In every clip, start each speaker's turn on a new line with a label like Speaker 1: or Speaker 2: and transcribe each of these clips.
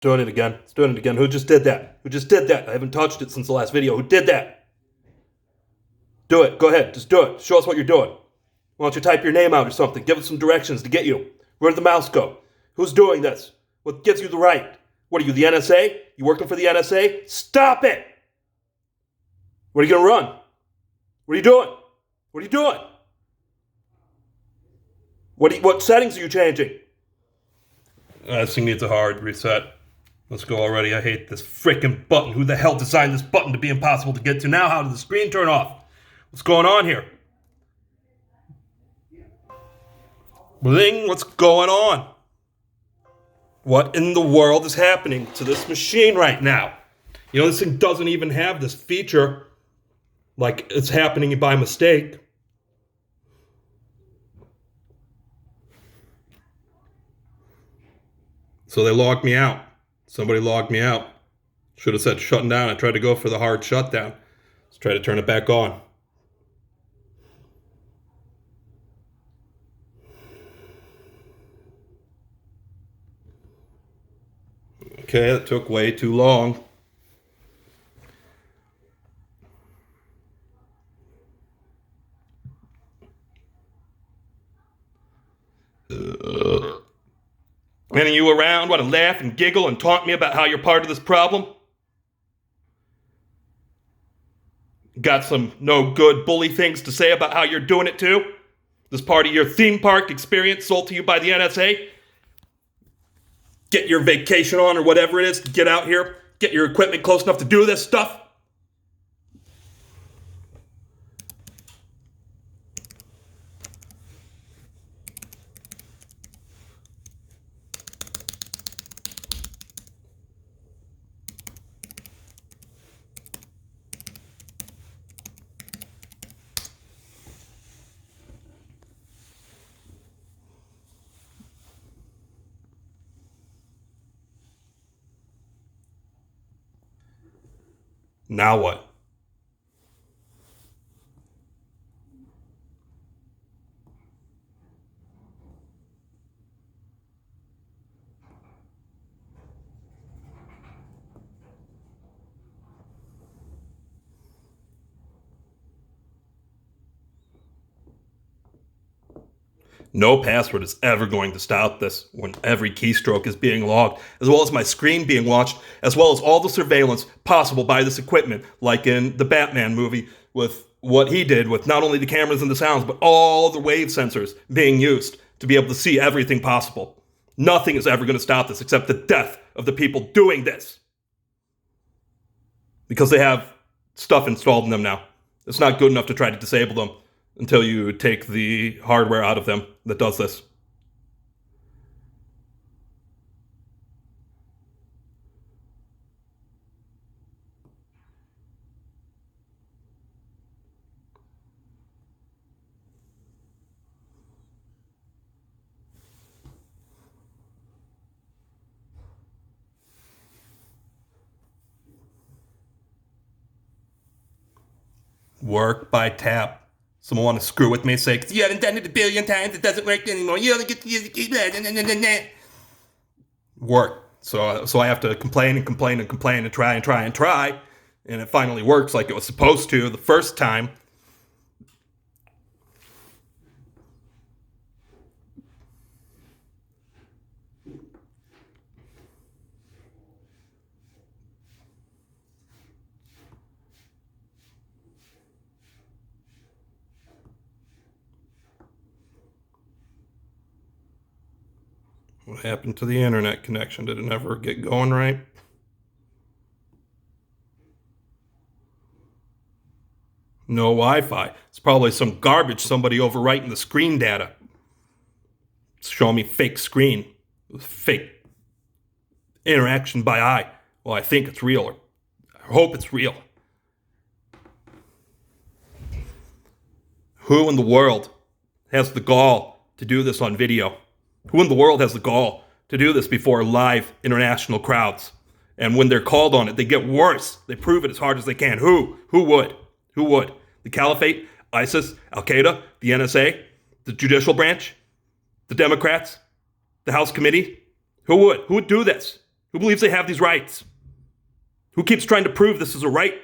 Speaker 1: Doing it again. It's doing it again. Who just did that? Who just did that? I haven't touched it since the last video. Who did that? Do it. Go ahead. Just do it. Show us what you're doing. Why don't you type your name out or something? Give us some directions to get you. Where did the mouse go? Who's doing this? What gives you the right? What are you, the NSA? You working for the NSA? Stop it! What are you going to run? What are you doing? What are you doing? What settings are you changing? This thing needs a hard reset. Let's go already. I hate this freaking button. Who the hell designed this button to be impossible to get to? Now how did the screen turn off? What's going on here? Bling, what's going on? What in the world is happening to this machine right now? You know, this thing doesn't even have this feature like it's happening by mistake. So they logged me out. Somebody logged me out. Should have said shutting down. I tried to go for the hard shutdown. Let's try to turn it back on. Okay, that took way too long. Any of you around want to laugh and giggle and taunt me about how you're part of this problem? Got some no good bully things to say about how you're doing it too? This part of your theme park experience sold to you by the NSA? Get your vacation on or whatever it is to get out here, get your equipment close enough to do this stuff? Now what? No password is ever going to stop this when every keystroke is being logged, as well as my screen being watched, as well as all the surveillance possible by this equipment, like in the Batman movie with what he did with not only the cameras and the sounds, but all the wave sensors being used to be able to see everything possible. Nothing is ever going to stop this except the death of the people doing this. Because they have stuff installed in them now. It's not good enough to try to disable them until you take the hardware out of them that does this. Work by tap. Someone want to screw with me, say, because you haven't done it a billion times, it doesn't work anymore. You only get to use the keyboard. Work. So I have to complain and complain and complain and try and try and try. And it finally works like it was supposed to the first time. What happened to the internet connection? Did it never get going right? No Wi-Fi. It's probably some garbage somebody overwriting the screen data. It's showing me fake screen. Fake interaction by eye. Well, I think it's real. Or I hope it's real. Who in the world has the gall to do this on video? Who in the world has the gall to do this before live international crowds? And when they're called on it, they get worse. They prove it as hard as they can. Who? Who would? Who would? The Caliphate, ISIS, Al-Qaeda, the NSA, the judicial branch, the Democrats, the House Committee? Who would? Who would do this? Who believes they have these rights? Who keeps trying to prove this is a right?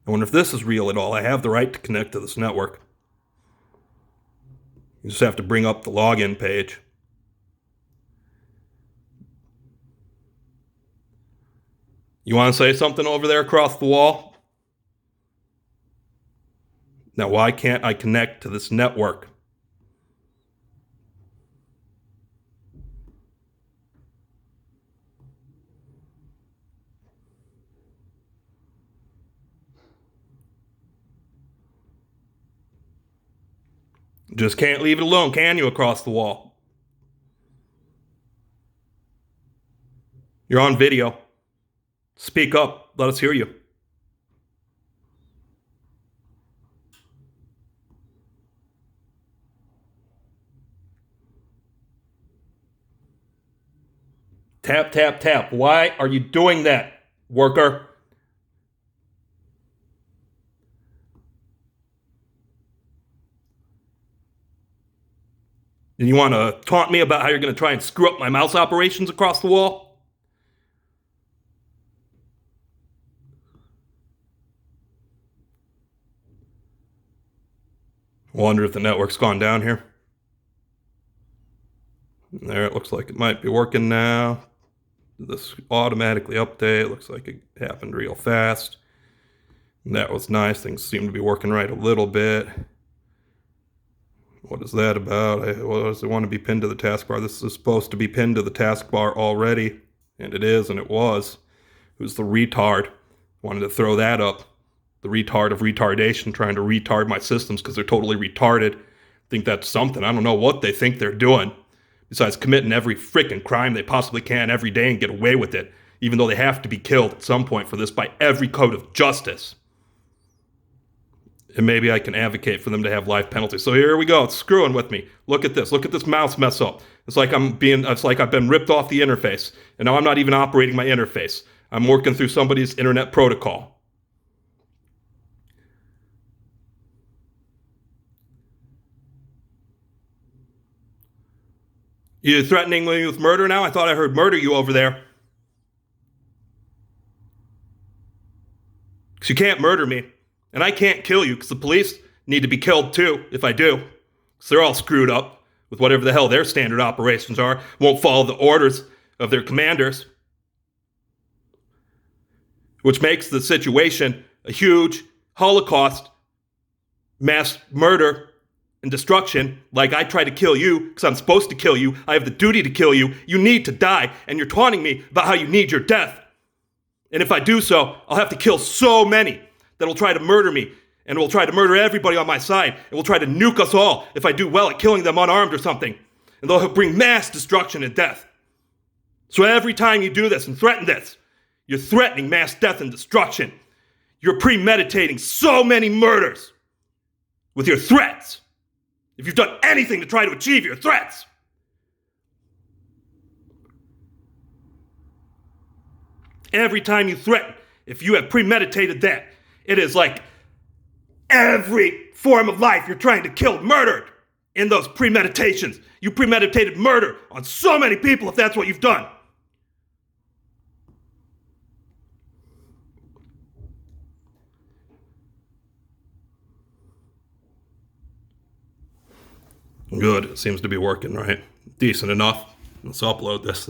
Speaker 1: I wonder if this is real at all. I have the right to connect to this network. You just have to bring up the login page. You want to say something over there across the wall? Now, why can't I connect to this network? Just can't leave it alone, can you, across the wall? You're on video. Speak up. Let us hear you. Tap, tap, tap. Why are you doing that, worker? And you want to taunt me about how you're going to try and screw up my mouse operations across the wall? Wonder if the network's gone down here. There, it looks like it might be working now. This automatically update. Looks like it happened real fast. And that was nice. Things seem to be working right a little bit. What is that about? Does it want to be pinned to the taskbar? This is supposed to be pinned to the taskbar already. And it is, and it was. Who's the retard? Wanted to throw that up. The retard of retardation, trying to retard my systems because they're totally retarded. Think that's something. I don't know what they think they're doing. Besides committing every frickin' crime they possibly can every day and get away with it, even though they have to be killed at some point for this by every code of justice. And maybe I can advocate for them to have life penalties. So here we go. It's screwing with me. Look at this. Look at this mouse mess up. It's like I've been ripped off the interface. And now I'm not even operating my interface. I'm working through somebody's internet protocol. You threatening me with murder now? I thought I heard murder you over there. Because you can't murder me. And I can't kill you because the police need to be killed too if I do. Because they're all screwed up with whatever the hell their standard operations are. Won't follow the orders of their commanders. Which makes the situation a huge Holocaust, mass murder, and destruction. Like I try to kill you because I'm supposed to kill you. I have the duty to kill you. You need to die. And you're taunting me about how you need your death. And if I do so, I'll have to kill so many that will try to murder me. And will try to murder everybody on my side. And will try to nuke us all if I do well at killing them unarmed or something. And they'll bring mass destruction and death. So every time you do this and threaten this, you're threatening mass death and destruction. You're premeditating so many murders with your threats. If you've done anything to try to achieve your threats. Every time you threaten, if you have premeditated that, it is like every form of life you're trying to kill, murdered in those premeditations. You premeditated murder on so many people if that's what you've done. Good. It seems to be working right. Decent enough. Let's upload this thing.